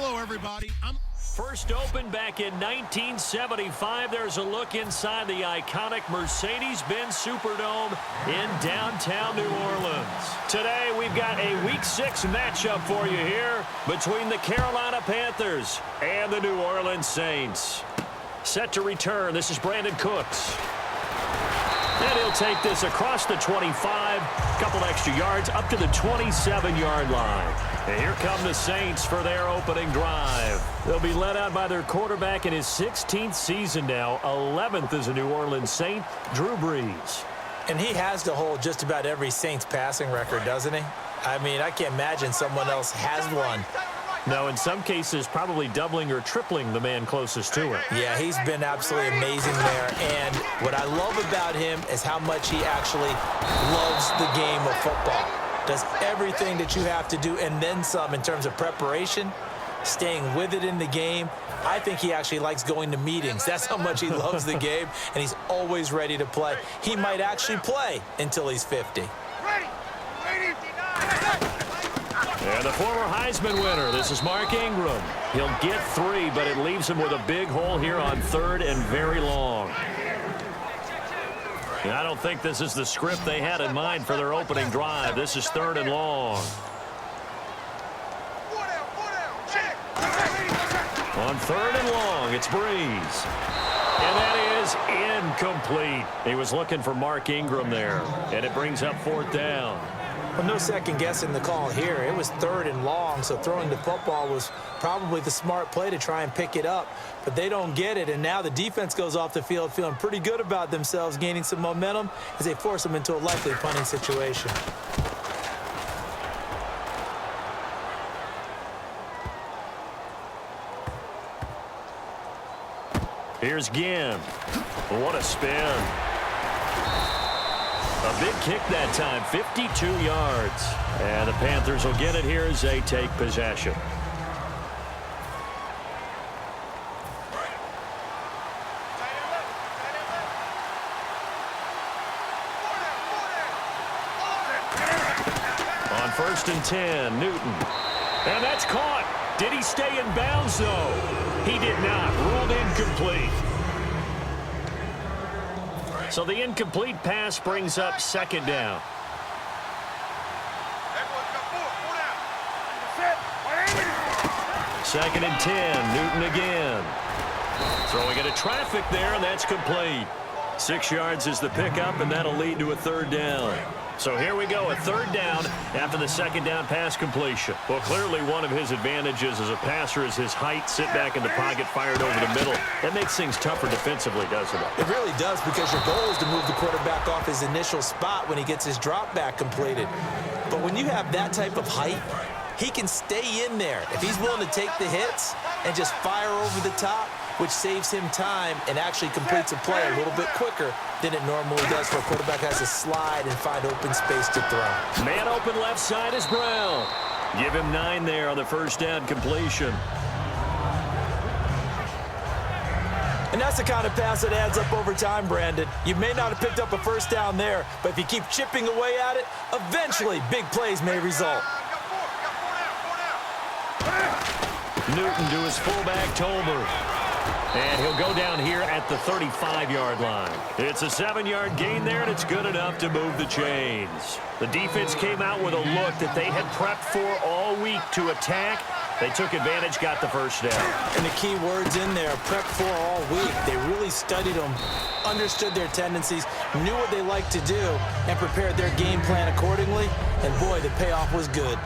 Hello, everybody. First opened back in 1975. There's a look inside the iconic Mercedes-Benz Superdome in downtown New Orleans. Today, we've got a Week 6 matchup for you here between the Carolina Panthers and the New Orleans Saints. Set to return, this is Brandon Cooks. And he'll take this across the 25, couple extra yards, up to the 27-yard line. And here come the Saints for their opening drive. They'll be led out by their quarterback in his 16th season now, 11th as a New Orleans Saint, Drew Brees. And he has to hold just about every Saints passing record, doesn't he? I mean, I can't imagine someone else has one. No, in some cases, probably doubling or tripling the man closest to him. Yeah, he's been absolutely amazing there. And what I love about him is how much he actually loves the game of football. Does everything that you have to do and then some in terms of preparation, staying with it in the game. I think he actually likes going to meetings. That's how much he loves the game, and he's always ready to play. He might actually play until he's 50. And the former Heisman winner, this is Mark Ingram. He'll get 3, but it leaves him with a big hole here on 3rd and very long. And I don't think this is the script they had in mind for their opening drive. This is 3rd and long. On 3rd and long, it's Brees. And that is incomplete. He was looking for Mark Ingram there, and it brings up 4th down. Well, no second guessing the call here. It was 3rd and long, so throwing the football was probably the smart play to try and pick it up. But they don't get it, and now the defense goes off the field feeling pretty good about themselves, gaining some momentum as they force them into a likely punting situation. Here's Ginn. What a spin. A big kick that time, 52 yards. And the Panthers will get it here as they take possession. On 1st and 10, Newton. And that's caught. Did he stay in bounds, though? He did not. Ruled incomplete. So the incomplete pass brings up 2nd down. Second and 10, Newton again. Throwing into traffic there, and that's complete. 6 yards is the pickup, and that'll lead to a 3rd down. So here we go, a 3rd down after the 2nd down pass completion. Well, clearly one of his advantages as a passer is his height, sit back in the pocket, fired over the middle. That makes things tougher defensively, doesn't it? It really does, because your goal is to move the quarterback off his initial spot when he gets his drop back completed. But when you have that type of height, he can stay in there. If he's willing to take the hits and just fire over the top, which saves him time and actually completes a play a little bit quicker than it normally does where a quarterback has to slide and find open space to throw. Man open left side is Brown. Give him 9 there on the 1st down completion. And that's the kind of pass that adds up over time, Brandon. You may not have picked up a 1st down there, but if you keep chipping away at it, eventually big plays may result. Newton to his fullback, Tolbert. And he'll go down here at the 35-yard line. It's a 7-yard gain there, and it's good enough to move the chains. The defense came out with a look that they had prepped for all week to attack. They took advantage, got the 1st down. And the key words in there, prepped for all week. They really studied them, understood their tendencies, knew what they liked to do, and prepared their game plan accordingly. And, boy, the payoff was good.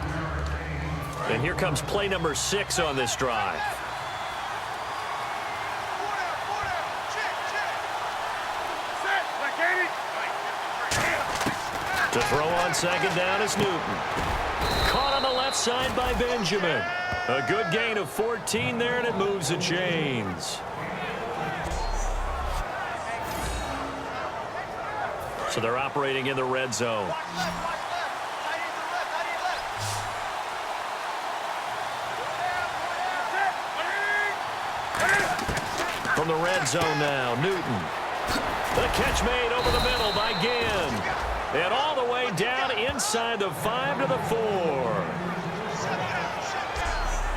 And here comes play number 6 on this drive. To throw on 2nd down is Newton. Caught on the left side by Benjamin. A good gain of 14 there, and it moves the chains. So they're operating in the red zone. From the red zone now, Newton. The catch made over the middle by Ginn. And all the way down inside the 5 to the 4.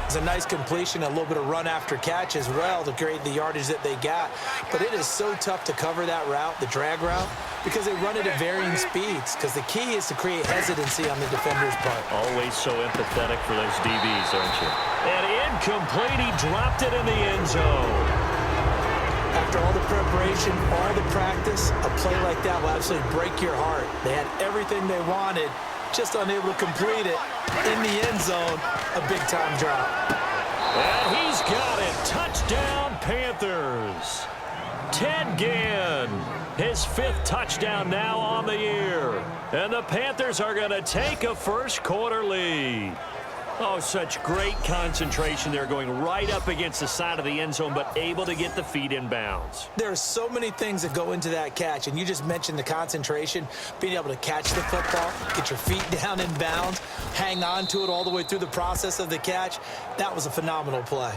It's a nice completion, a little bit of run after catch as well to create the yardage that they got. But it is so tough to cover that route, the drag route, because they run it at varying speeds. Because the key is to create hesitancy on the defender's part. Always so empathetic for those DBs, aren't you? And incomplete. He dropped it in the end zone. After all the preparation, all the practice, a play like that will absolutely break your heart. They had everything they wanted, just unable to complete it. In the end zone, a big-time drop. And he's got it. Touchdown, Panthers. Ted Ginn, his 5th touchdown now on the year. And the Panthers are going to take a first-quarter lead. Oh, such great concentration there, going right up against the side of the end zone, but able to get the feet in bounds. There are so many things that go into that catch, and you just mentioned the concentration, being able to catch the football, get your feet down in bounds, hang on to it all the way through the process of the catch. That was a phenomenal play.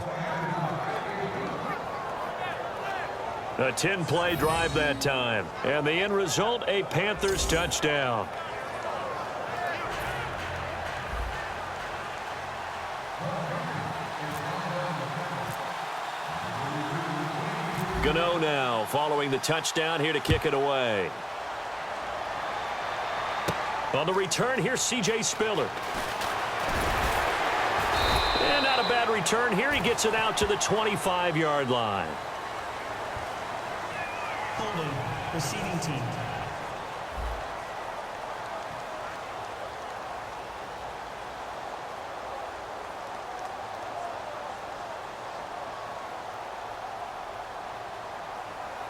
A 10-play drive that time, and the end result, a Panthers touchdown. Gano now following the touchdown here to kick it away. On the return, here's C.J. Spiller. And not a bad return here. He gets it out to the 25-yard line. Holding, receiving team.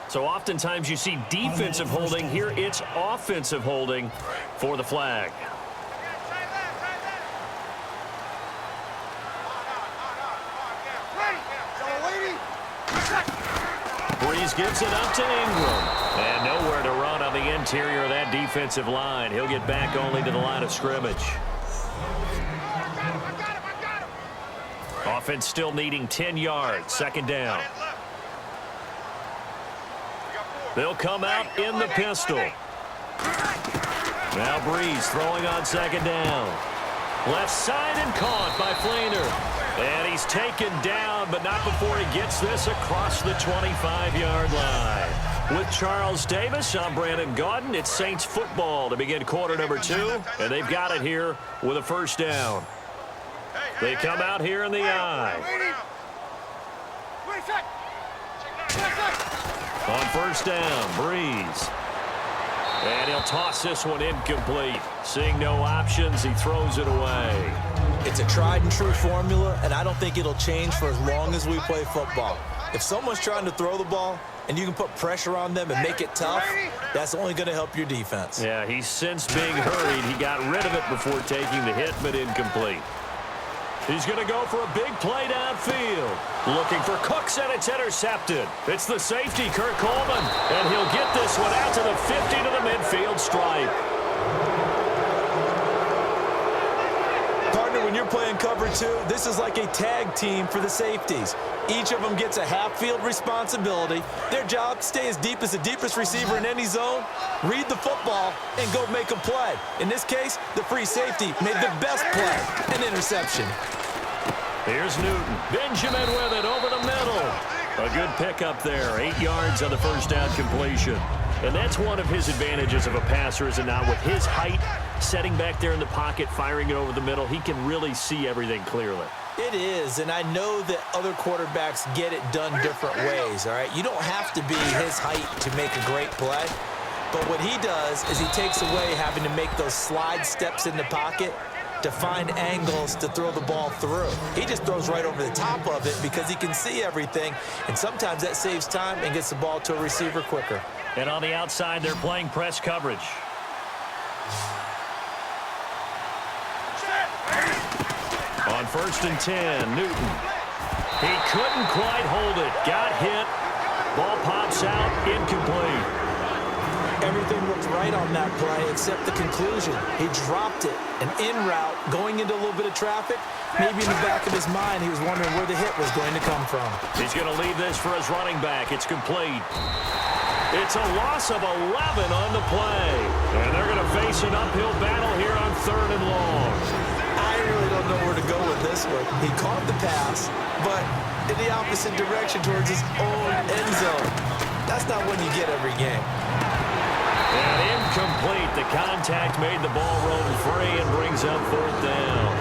So oftentimes you see defensive holding. Here it's offensive holding for the flag. Breeze gives it up to Ingram. And nowhere to run on the interior of that defensive line. He'll get back only to the line of scrimmage. Offense still needing 10 yards. Second down. They'll come out in the pistol. Now Breeze throwing on second down. Left side and caught by Flainer. And he's taken down, but not before he gets this across the 25-yard line. With Charles Davis, I'm Brandon Gaudin. It's Saints football to begin quarter number 2, and they've got it here with a first down. They come out here in the eye. On first down, Breeze. And he'll toss this one incomplete. Seeing no options, he throws it away. It's a tried-and-true formula, and I don't think it'll change for as long as we play football. If someone's trying to throw the ball and you can put pressure on them and make it tough, that's only going to help your defense. Yeah, he's sensed being hurried. He got rid of it before taking the hit, but incomplete. He's going to go for a big play downfield. Looking for Cooks, and it's intercepted. It's the safety, Kurt Coleman, and he'll get this one out to the 50 to the midfield stripe. Partner, when you're playing cover 2, this is like a tag team for the safeties. Each of them gets a half-field responsibility. Their job, stay as deep as the deepest receiver in any zone, read the football, and go make a play. In this case, the free safety made the best play, an interception. Here's Newton. Benjamin with it over the middle. A good pickup there. 8 yards on the first down completion. And that's one of his advantages of a passer, is it not? With his height, setting back there in the pocket, firing it over the middle, he can really see everything clearly. It is, and I know that other quarterbacks get it done different ways, all right? You don't have to be his height to make a great play. But what he does is he takes away having to make those slide steps in the pocket to find angles to throw the ball through. He just throws right over the top of it because he can see everything, and sometimes that saves time and gets the ball to a receiver quicker. And on the outside, they're playing press coverage. On first and 10, Newton. He couldn't quite hold it. Got hit. Ball pops out, incomplete. Everything looked right on that play except the conclusion. He dropped it, an in route, going into a little bit of traffic. Maybe in the back of his mind, he was wondering where the hit was going to come from. He's going to leave this for his running back. It's complete. It's a loss of 11 on the play. And they're going to face an uphill battle here on 3rd and long. I really don't know where to go with this one. He caught the pass, but in the opposite direction towards his own end zone. That's not one you get every game. And incomplete. The contact made the ball roam free and brings up fourth down.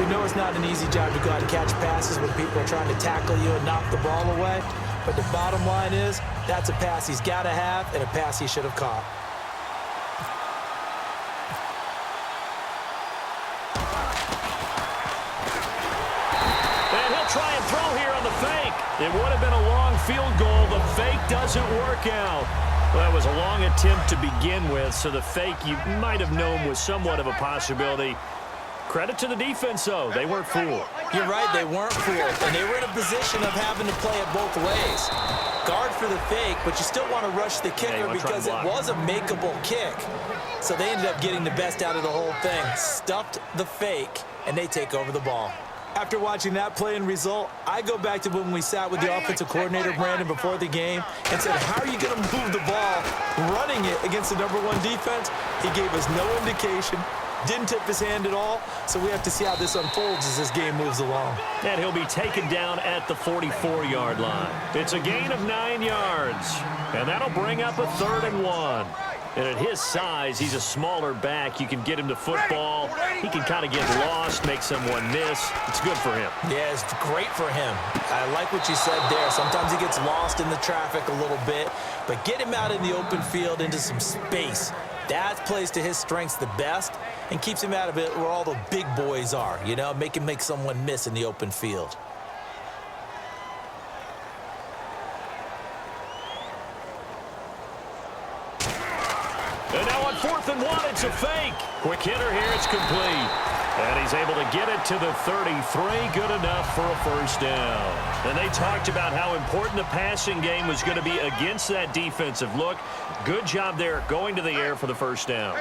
We know it's not an easy job to go out and catch passes when people are trying to tackle you and knock the ball away. But the bottom line is, that's a pass he's got to have and a pass he should have caught. And he'll try and throw here on the fake. It would have been a long field goal. The fake doesn't work out. Well, that was a long attempt to begin with, so the fake you might have known was somewhat of a possibility. Credit to the defense, though. They weren't fooled. You're right, they weren't fooled, and they were in a position of having to play it both ways. Guard for the fake, but you still want to rush the kicker because it was a makeable kick. So they ended up getting the best out of the whole thing. Stuffed the fake, and they take over the ball. After watching that play and result, I go back to when we sat with the offensive coordinator, Brandon, before the game and said, how are you going to move the ball running it against the #1 defense? He gave us no indication. Didn't tip his hand at all, so we have to see how this unfolds as this game moves along. And he'll be taken down at the 44-yard line. It's a gain of 9 yards, and that'll bring up a 3rd and 1. And at his size, he's a smaller back. You can get him to football. He can kind of get lost, make someone miss. It's good for him. Yeah, it's great for him. I like what you said there. Sometimes he gets lost in the traffic a little bit, but get him out in the open field into some space. That plays to his strengths the best and keeps him out of it where all the big boys are, you know, make him make someone miss in the open field. And now on 4th and 1, it's a fake. Quick hitter here, it's complete. And he's able to get it to the 33, good enough for a first down. And they talked about how important the passing game was going to be against that defensive look. Good job there going to the air for the first down.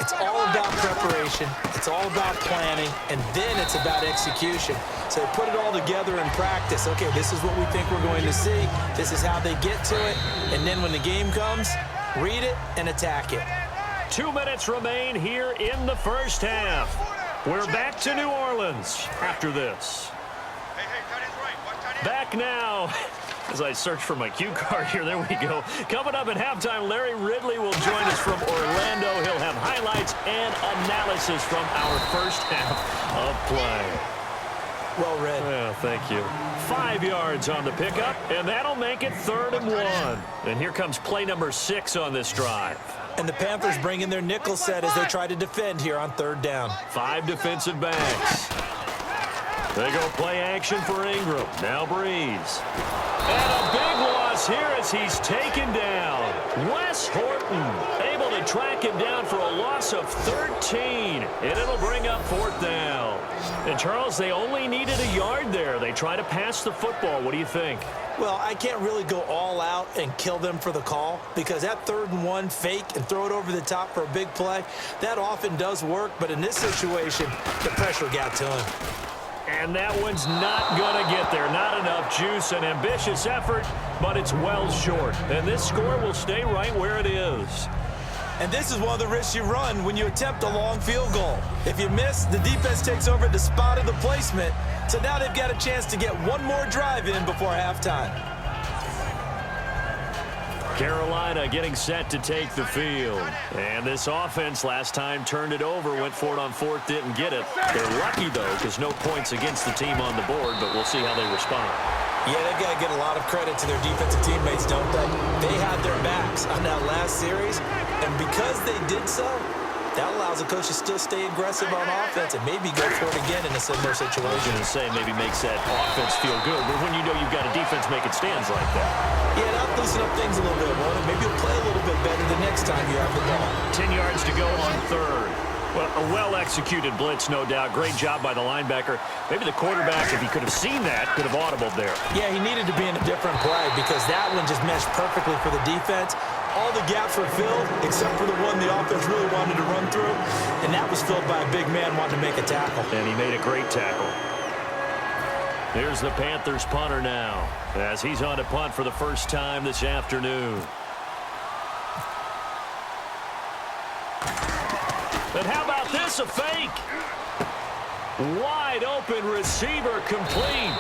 It's all about preparation. It's all about planning. And then it's about execution. So they put it all together in practice. Okay, this is what we think we're going to see. This is how they get to it. And then when the game comes, read it and attack it. 2 minutes remain here in the first half. We're back to New Orleans after this. Back now. As I search for my cue card here, there we go. Coming up at halftime, Larry Ridley will join us from Orlando. He'll have highlights and analysis from our first half of play. Well read. Well, thank you. 5 yards on the pickup, and that'll make it 3rd and 1. And here comes play number 6 on this drive. And the Panthers bring in their nickel set as they try to defend here on 3rd down. 5 defensive backs. They go play action for Ingram. Now Breeze. And a big loss here as he's taken down. Wes Horton able to track him down for a loss of 13. And it'll bring up 4th down. And, Charles, they only needed a yard there. They try to pass the football. What do you think? Well, I can't really go all out and kill them for the call because that 3rd and 1 fake and throw it over the top for a big play, that often does work. But in this situation, the pressure got to him. And that one's not going to get there. Not enough juice. An ambitious effort, but it's well short. And this score will stay right where it is. And this is one of the risks you run when you attempt a long field goal. If you miss, the defense takes over at the spot of the placement. So now they've got a chance to get one more drive in before halftime. Carolina getting set to take the field. And this offense last time turned it over, went for it on 4th, didn't get it. They're lucky, though, because no points against the team on the board, but we'll see how they respond. Yeah, they've got to get a lot of credit to their defensive teammates, don't they? They had their backs on that last series, and because they did so, that allows the coach to still stay aggressive on offense and maybe go for it again in a similar situation. I was going to say maybe makes that offense feel good, but when you know you've got a defense making stands like that. Yeah, that'll loosen up things a little bit, won't it? Maybe you'll play a little bit better the next time you have the ball. 10 yards to go on 3rd. Well, a well-executed blitz, no doubt. Great job by the linebacker. Maybe the quarterback, if he could have seen that, could have audibled there. Yeah, he needed to be in a different play because that one just meshed perfectly for the defense. All the gaps were filled except for the one the offense really wanted to run through, and that was filled by a big man wanting to make a tackle. And he made a great tackle. Here's the Panthers punter now as he's on to punt for the first time this afternoon. And how about this, a fake? Wide open receiver complete.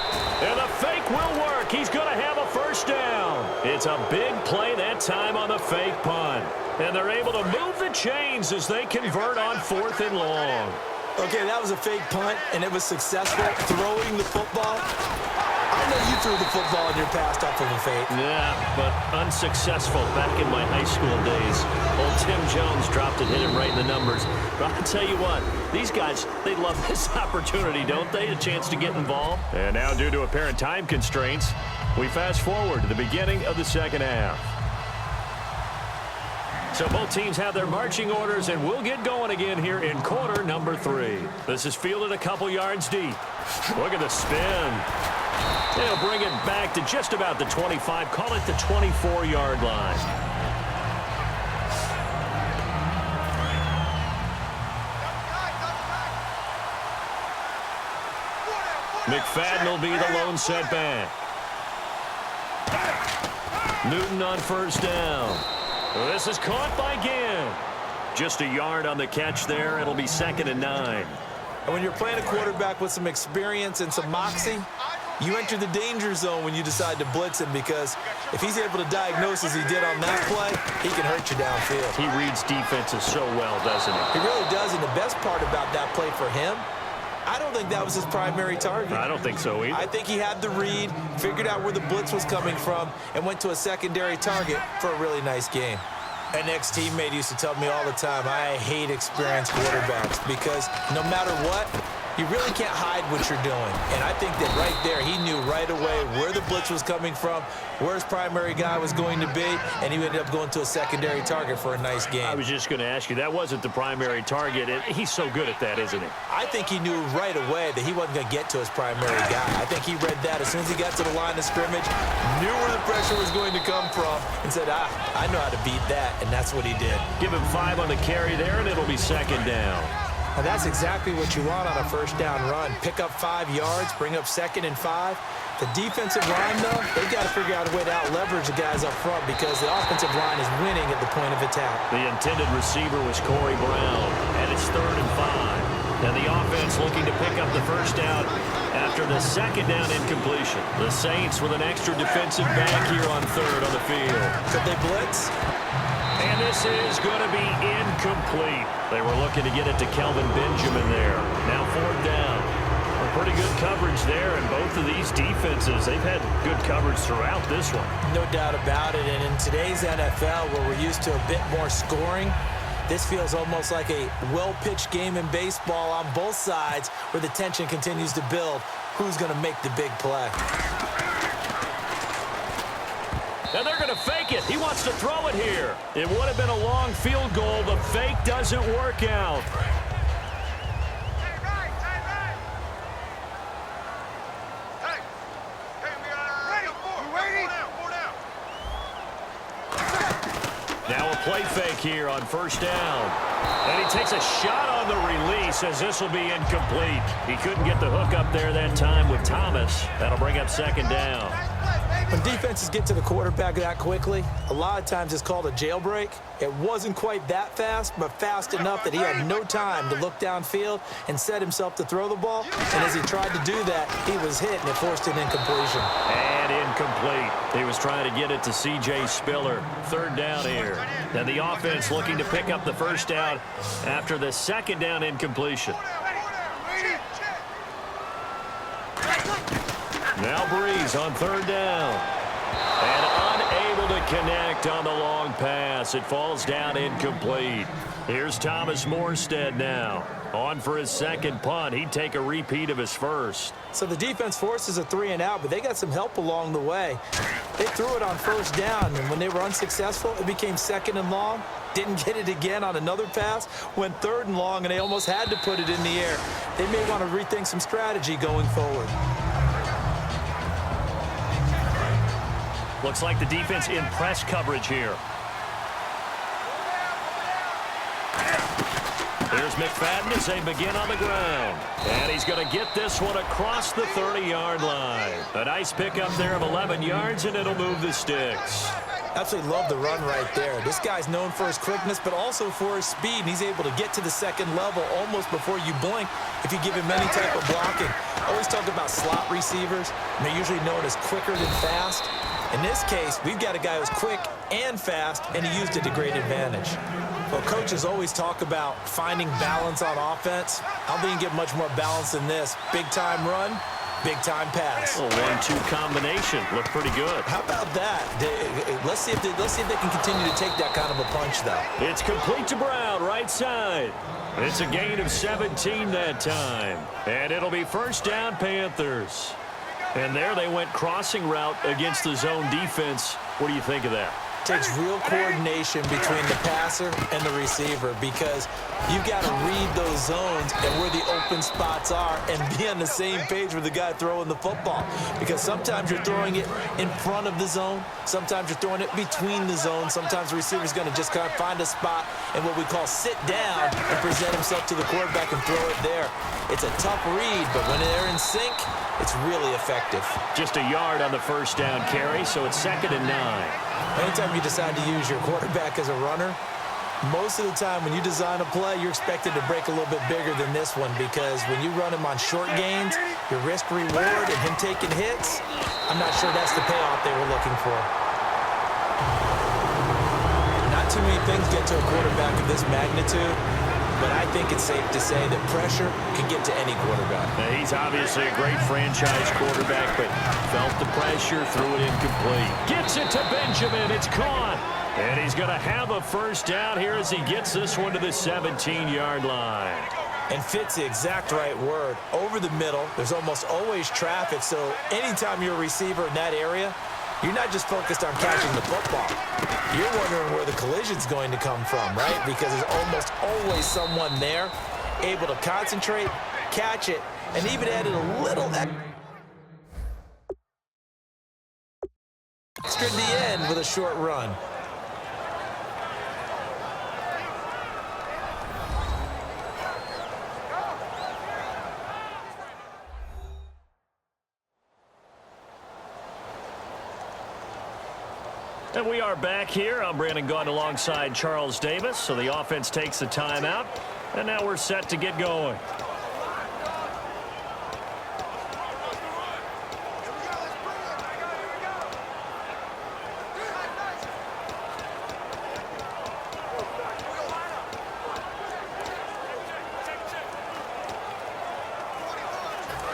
And the fake will work. He's going to have a first down. It's a big play that time on the fake punt. And they're able to move the chains as they convert on 4th and long. Okay, that was a fake punt, and it was successful throwing the football. I know you threw the football in your past off of a fake. Yeah, but unsuccessful back in my high school days. Old Tim Jones dropped it, hit him right in the numbers. But I'll tell you what, these guys, they love this opportunity, don't they? A chance to get involved. And now, due to apparent time constraints, we fast forward to the beginning of the second half. So both teams have their marching orders, and we'll get going again here in quarter number 3. This is fielded a couple yards deep. Look at the spin. They'll bring it back to just about the 25, call it the 24-yard line. McFadden will be the lone setback. Newton on first down. This is caught by Ginn. Just a yard on the catch there. It'll be 2nd and 9. And when you're playing a quarterback with some experience and some moxie, you enter the danger zone when you decide to blitz him, because if he's able to diagnose as he did on that play, he can hurt you downfield. He reads defenses so well, doesn't he? He really does, and the best part about that play for him, I don't think that was his primary target. I don't think so either. I think he had the read, figured out where the blitz was coming from, and went to a secondary target for a really nice game. An ex-teammate used to tell me all the time, I hate experienced quarterbacks, because no matter what, you really can't hide what you're doing. And I think that right there, he knew right away where the blitz was coming from, where his primary guy was going to be, and he ended up going to a secondary target for a nice game. I was just going to ask you, that wasn't the primary target. He's so good at that, isn't he? I think he knew right away that he wasn't going to get to his primary guy. I think he read that as soon as he got to the line of scrimmage, knew where the pressure was going to come from, and said, I know how to beat that, and that's what he did. Give him 5 on the carry there, and it'll be 2nd down. Now that's exactly what you want on a first down run. Pick up 5 yards, bring up 2nd and 5. The defensive line, though, they've got to figure out a way to out-leverage the guys up front, because the offensive line is winning at the point of attack. The intended receiver was Corey Brown, and it's 3rd and 5. And the offense looking to pick up the first down after the 2nd down incompletion. The Saints with an extra defensive back here on 3rd on the field. Could they blitz? And this is going to be incomplete. They were looking to get it to Kelvin Benjamin there. Now 4th down. A pretty good coverage there, and both of these defenses, they've had good coverage throughout this one. No doubt about it, and in today's NFL, where we're used to a bit more scoring, this feels almost like a well-pitched game in baseball on both sides, where the tension continues to build. Who's going to make the big play? And they're going to fake it. He wants to throw it here. It would have been a long field goal. The fake doesn't work out. Now a play fake here on first down. And he takes a shot on the release, as this will be incomplete. He couldn't get the hook up there that time with Thomas. That'll bring up 2nd down. When defenses get to the quarterback that quickly, a lot of times it's called a jailbreak. It wasn't quite that fast, but fast enough that he had no time to look downfield and set himself to throw the ball. And as he tried to do that, he was hit, and it forced an incompletion. And incomplete. He was trying to get it to C.J. Spiller. 3rd down here. And the offense looking to pick up the first down after the 2nd down incompletion. Now Breeze on 3rd down. And unable to connect on the long pass. It falls down incomplete. Here's Thomas Morstead now. On for his 2nd punt. He'd take a repeat of his first. So the defense forces a 3 and out, but they got some help along the way. They threw it on first down, and when they were unsuccessful, it became 2nd and long. Didn't get it again on another pass. Went 3rd and long, and they almost had to put it in the air. They may want to rethink some strategy going forward. Looks like the defense in press coverage here. There's McFadden as they begin on the ground. And he's going to get this one across the 30-yard line. A nice pickup there of 11 yards, and it'll move the sticks. Absolutely love the run right there. This guy's known for his quickness, but also for his speed. And he's able to get to the second level almost before you blink if you give him any type of blocking. I always talk about slot receivers, and they're usually known as quicker than fast. In this case, we've got a guy who's quick and fast, and he used it to great advantage. Well, coaches always talk about finding balance on offense. I don't think you can get much more balance than this. Big-time run, big-time pass. A 1-2 combination. Looked pretty good. How about that? Let's see if they can continue to take that kind of a punch, though. It's complete to Brown, right side. It's a gain of 17 that time. And it'll be first down, Panthers. And there they went crossing route against the zone defense. What do you think of that? Takes real coordination between the passer and the receiver because you've got to read those zones and where the open spots are and be on the same page with the guy throwing the football. Because sometimes you're throwing it in front of the zone. Sometimes you're throwing it between the zones. Sometimes the receiver's going to just kind of find a spot and what we call sit down and present himself to the quarterback and throw it there. It's a tough read, but when they're in sync, it's really effective. Just a yard on the first down carry, so it's 2nd and 9. Anytime you decide to use your quarterback as a runner, most of the time when you design a play, you're expected to break a little bit bigger than this one because when you run him on short gains, your risk-reward and him taking hits, I'm not sure that's the payoff they were looking for. Not too many things get to a quarterback of this magnitude, but I think it's safe to say that pressure can get to any quarterback. He's obviously a great franchise quarterback, but felt the pressure, threw it incomplete. Gets it to Benjamin. It's caught. And he's going to have a first down here as he gets this one to the 17-yard line. And fits the exact right word. Over the middle, there's almost always traffic, so anytime you're a receiver in that area, you're not just focused on catching the football. You're wondering where the collision's going to come from, right? Because there's almost always someone there able to concentrate, catch it, and even added a little extra at the end with a short run. And we are back here. I'm Brandon Gaudin alongside Charles Davis. So the offense takes the timeout. And now we're set to get going.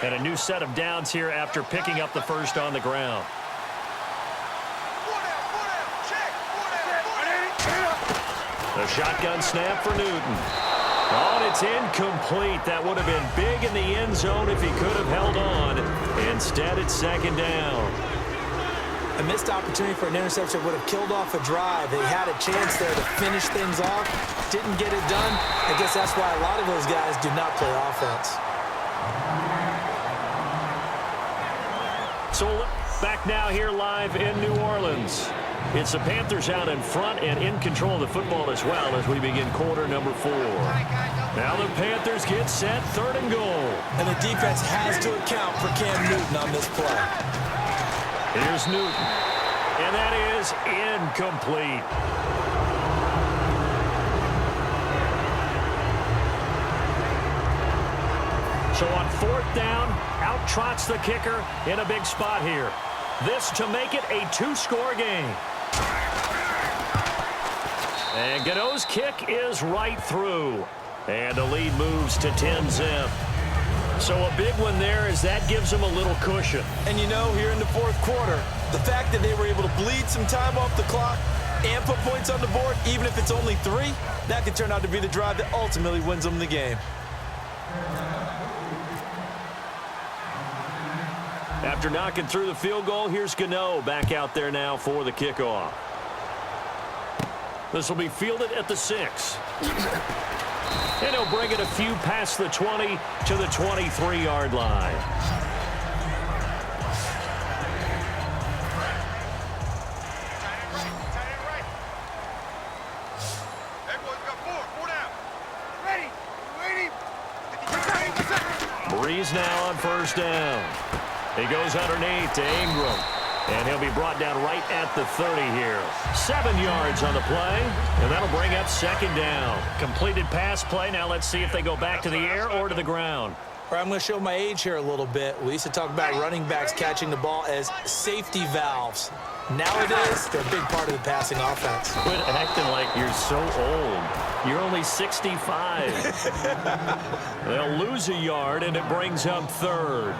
And a new set of downs here after picking up the first on the ground. The shotgun snap for Newton. Oh, and it's incomplete. That would have been big in the end zone if he could have held on. Instead, it's 2nd down. A missed opportunity for an interception would have killed off a drive. They had a chance there to finish things off. Didn't get it done. I guess that's why a lot of those guys do not play offense. So back now here live in New Orleans. It's the Panthers out in front and in control of the football as well as we begin quarter number 4. Now the Panthers get set, 3rd and goal. And the defense has to account for Cam Newton on this play. Here's Newton. And that is incomplete. So on 4th down, out trots the kicker in a big spot here. This to make it a 2-score game. And Gano's kick is right through. And the lead moves to 10-zip. So a big one there as that gives them a little cushion. And you know, here in the 4th quarter, the fact that they were able to bleed some time off the clock and put points on the board, even if it's only 3, that could turn out to be the drive that ultimately wins them the game. After knocking through the field goal, here's Gano back out there now for the kickoff. This will be fielded at the 6. And he'll bring it a few past the 20 to the 23-yard line. Breeze now on 1st down. He goes underneath to Ingram. And he'll be brought down right at the 30 here. 7 yards on the play, and that'll bring up second down. Completed pass play. Now let's see if they go back to the air or to the ground. I'm going to show my age here a little bit. We used to talk about running backs catching the ball as safety valves. Nowadays, they're a big part of the passing offense. Quit acting like you're so old. You're only 65. They'll lose a yard, and it brings up third.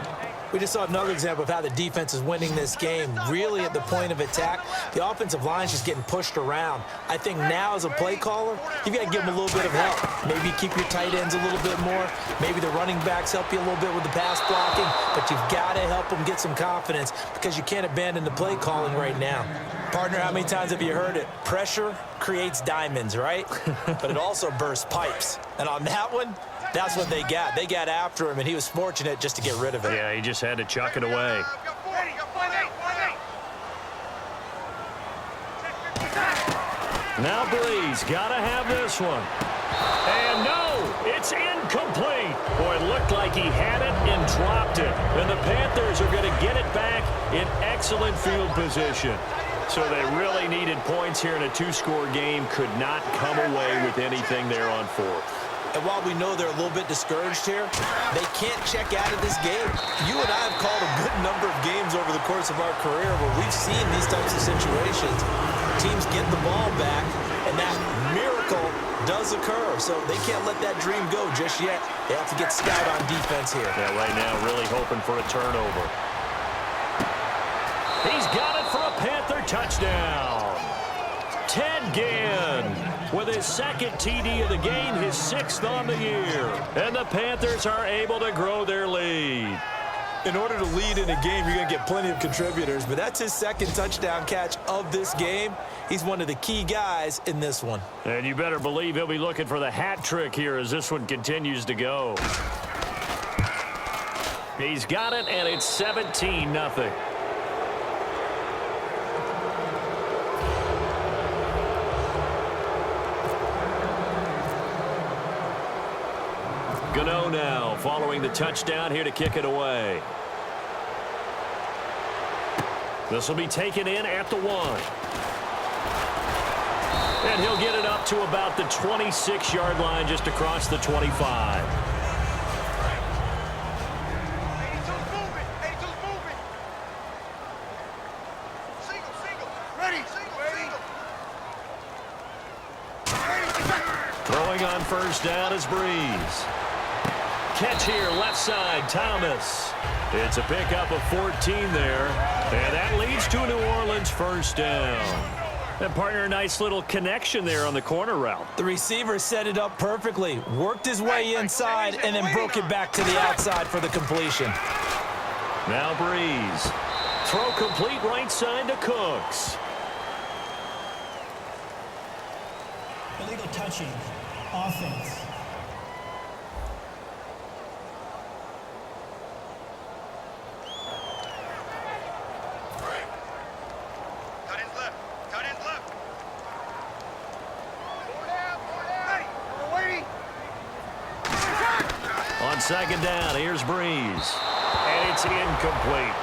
We just saw another example of how the defense is winning this game. Really at the point of attack, the offensive line is just getting pushed around. I think now as a play caller, you've got to give them a little bit of help. Maybe keep your tight ends a little bit more. Maybe the running backs help you a little bit with the pass blocking. But you've got to help them get some confidence because you can't abandon the play calling right now. Partner, how many times have you heard it? Pressure creates diamonds, right? But it also bursts pipes. And on that one, that's what they got. They got after him, and he was fortunate just to get rid of it. Yeah, he just had to chuck it away. Now Breeze got to have this one. And no, it's incomplete. Boy, it looked like he had it and dropped it. And the Panthers are going to get it back in excellent field position. So they really needed points here in a two-score game. Could not come away with anything there on fourth. And while we know they're a little bit discouraged here, they can't check out of this game. You and I have called a good number of games over the course of our career where we've seen these types of situations. Teams get the ball back, and that miracle does occur. So they can't let that dream go just yet. They have to get stout on defense here. Yeah, right now really hoping for a turnover. He's got it for a Panther touchdown. Ted Ginn with his second TD of the game, his 6th on the year. And the Panthers are able to grow their lead. In order to lead in a game, you're going to get plenty of contributors, but that's his second touchdown catch of this game. He's one of the key guys in this one. And you better believe he'll be looking for the hat trick here as this one continues to go. He's got it, and it's 17-0. Gano now following the touchdown here to kick it away. This will be taken in at the 1. And he'll get it up to about the 26-yard line just across the 25. Throwing on first down is Breeze. Catch here, left side, Thomas. It's a pickup of 14 there, and that leads to a New Orleans first down. And partner, a nice little connection there on the corner route. The receiver set it up perfectly, worked his way inside, and then broke it back to the outside for the completion. Now Breeze. Throw complete right side to Cooks. Illegal touching. Offense. On second down, here's Breeze. And it's incomplete.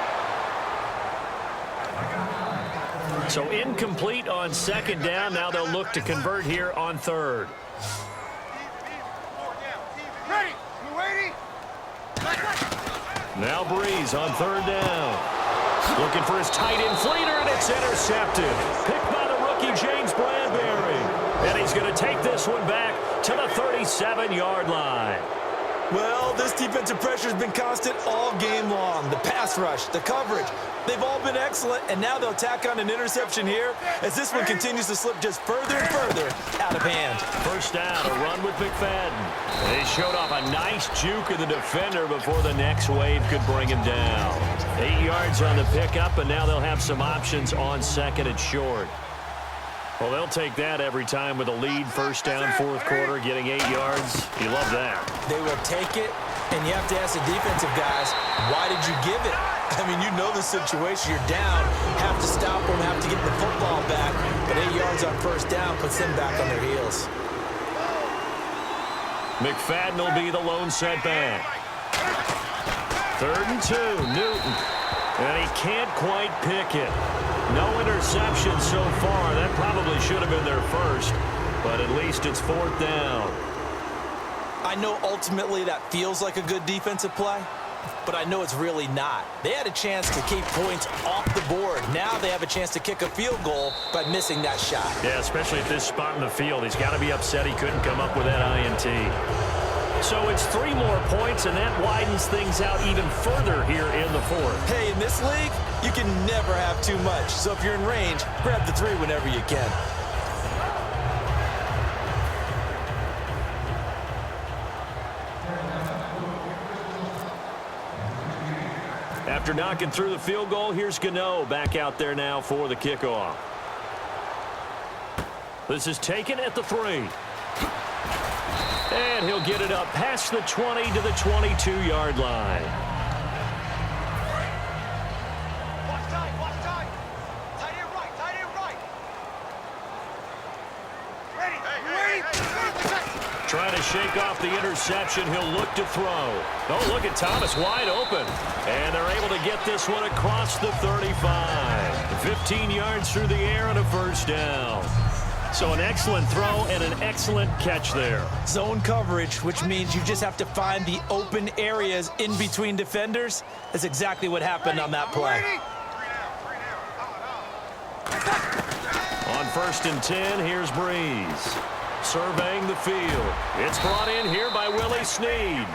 So incomplete on second down. Now they'll look to convert here on third. Now Breeze on third down. Looking for his tight end Fleeter, and it's intercepted. Picked by the rookie James Bradbury. And he's going to take this one back to the 37-yard line. Well, this defensive pressure has been constant all game long. The pass rush, the coverage, they've all been excellent, and now they'll tack on an interception here as this one continues to slip just further and further out of hand. First down, a run with McFadden. They showed off a nice juke of the defender before the next wave could bring him down. 8 yards on the pickup, and now they'll have some options on second and short. Well, they'll take that every time with a lead, first down, fourth quarter, getting 8 yards. You love that. They will take it, and you have to ask the defensive guys, why did you give it? I mean, you know the situation. You're down, have to stop them, have to get the football back. But 8 yards on first down puts them back on their heels. McFadden will be the lone setback. 3rd and 2, Newton. And he can't quite pick it. No interception so far. That probably should have been their first, but at least it's 4th down. I know ultimately that feels like a good defensive play, but I know it's really not. They had a chance to keep points off the board. Now they have a chance to kick a field goal by missing that shot. Yeah, especially at this spot in the field. He's got to be upset he couldn't come up with that INT. So it's 3 more points, and that widens things out even further here in the 4th. Hey, in this league, you can never have too much. So if you're in range, grab the 3 whenever you can. After knocking through the field goal, here's Gano back out there now for the kickoff. This is taken at the 3. And he'll get it up past the 20 to the 22-yard line. Watch time. Tight end right. Ready. Trying to shake off the interception. He'll look to throw. Oh, look at Thomas wide open. And they're able to get this one across the 35. 15 yards through the air and a first down. So an excellent throw and an excellent catch there. Zone coverage, which means you just have to find the open areas in between defenders. That's exactly what happened on that play. On 1st and 10, here's Breeze. Surveying the field. It's brought in here by Willie Snead.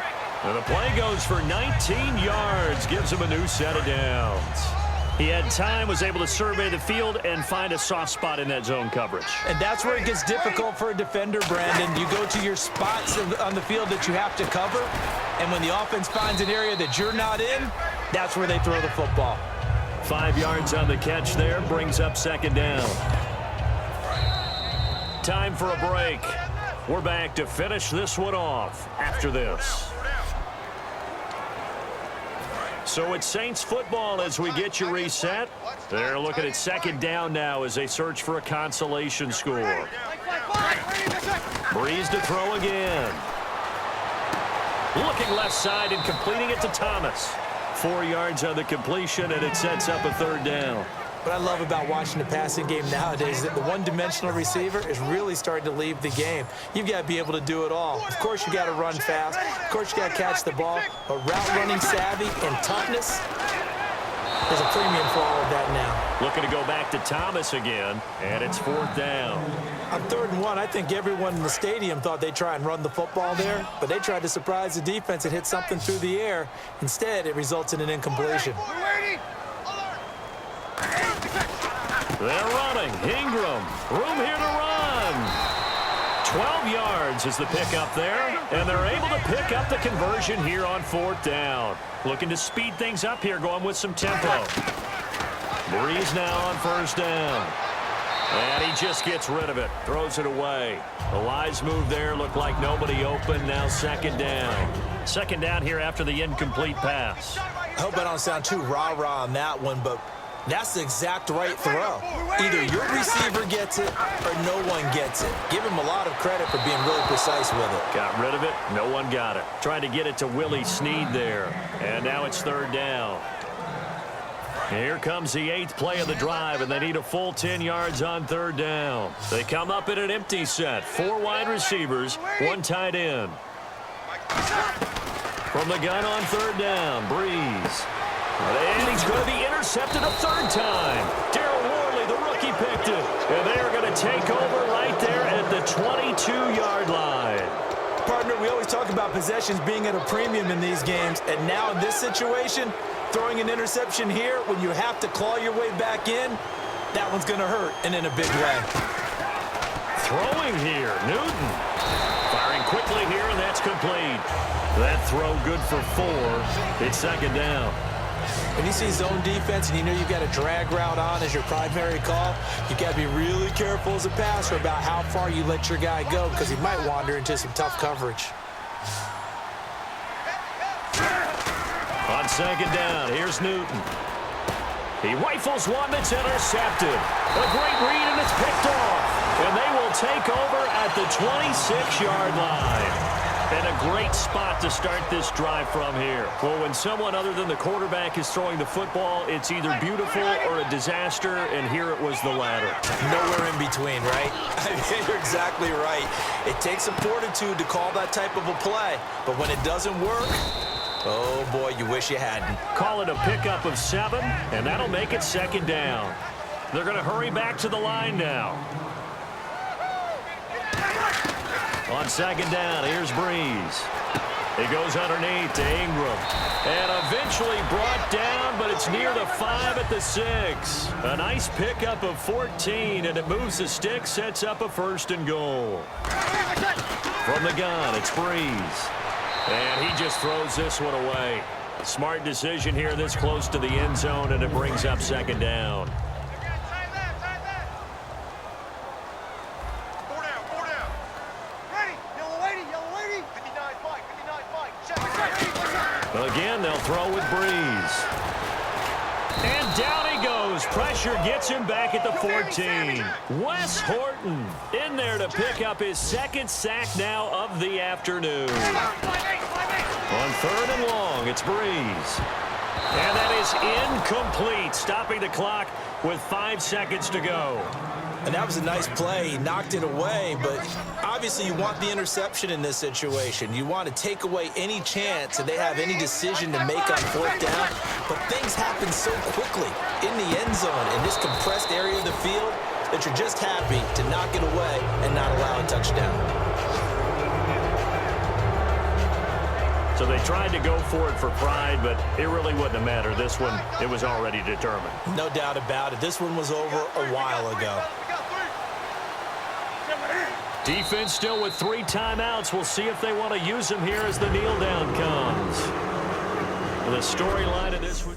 And the play goes for 19 yards. Gives him a new set of downs. He had time, was able to survey the field and find a soft spot in that zone coverage. And that's where it gets difficult for a defender, Brandon. You go to your spots on the field that you have to cover, and when the offense finds an area that you're not in, that's where they throw the football. 5 yards on the catch there, brings up 2nd down. Time for a break. We're back to finish this one off after this. So it's Saints football as we get you reset. They're looking at 2nd down now as they search for a consolation score. Breeze to throw again. Looking left side and completing it to Thomas. 4 yards on the completion, and it sets up a 3rd down. What I love about watching the passing game nowadays is that the one-dimensional receiver is really starting to leave the game. You've got to be able to do it all. Of course, you got to run fast. Of course, you got to catch the ball. But route running savvy and toughness, there's a premium for all of that now. Looking to go back to Thomas again, and it's 4th down. On 3rd and 1, I think everyone in the stadium thought they'd try and run the football there, but they tried to surprise the defense and hit something through the air. Instead, it results in an incompletion. They're running. Ingram. Room here to run. 12 yards is the pickup there, and they're able to pick up the conversion here on 4th down. Looking to speed things up here, going with some tempo. Breeze now on 1st down. And he just gets rid of it. Throws it away. The Lions move there. Looked like nobody open. Now 2nd down. 2nd down here after the incomplete pass. I hope I don't sound too rah-rah on that one, but that's the exact right throw. Either your receiver gets it or no one gets it. Give him a lot of credit for being really precise with it. Got rid of it. No one got it. Trying to get it to Willie Snead there. And now it's 3rd down. Here comes the 8th play of the drive, and they need a full 10 yards on 3rd down. They come up in an empty set. 4 wide receivers, 1 tight end. From the gun on 3rd down, Breeze. And he's going to be intercepted a 3rd time. Darryl Worley, the rookie, picked it. And they are going to take over right there at the 22-yard line. Partner, we always talk about possessions being at a premium in these games, and now in this situation, throwing an interception here when you have to claw your way back in, that one's going to hurt, and in a big way. Throwing here, Newton. Firing quickly here, and that's complete. That throw good for 4. It's 2nd down. When you see zone defense and you know you've got a drag route on as your primary call, you've got to be really careful as a passer about how far you let your guy go because he might wander into some tough coverage. On 2nd down, here's Newton. He rifles one that's intercepted. A great read, and it's picked off. And they will take over at the 26-yard line. And a great spot to start this drive from here. Well, when someone other than the quarterback is throwing the football, it's either beautiful or a disaster, and here it was the latter. Nowhere in between, right? I mean, you're exactly right. It takes some fortitude to call that type of a play, but when it doesn't work, oh boy, you wish you hadn't. Call it a pickup of 7, and that'll make it second down. They're going to hurry back to the line now. On second down, here's Breeze. He goes underneath to Ingram. And eventually brought down, but it's near the 5 at the 6. A nice pickup of 14, and it moves the stick, sets up a 1st and goal. From the gun, it's Breeze. And he just throws this one away. Smart decision here this close to the end zone, and it brings up second down. Again, they'll throw with Breeze. And down he goes. Pressure gets him back at the 14. Wes Horton in there to pick up his 2nd sack now of the afternoon. On 3rd and long, it's Breeze. And that is incomplete, stopping the clock with 5 seconds to go. And that was a nice play. He knocked it away, but obviously you want the interception in this situation. You want to take away any chance that they have any decision to make on 4th down, but things happen so quickly in the end zone in this compressed area of the field that you're just happy to knock it away and not allow a touchdown. So they tried to go for it for pride, but it really wouldn't have mattered. This one, it was already determined. No doubt about it. This one was over a while ago. Defense still with 3 timeouts. We'll see if they want to use them here as the kneel down comes. The storyline of this one.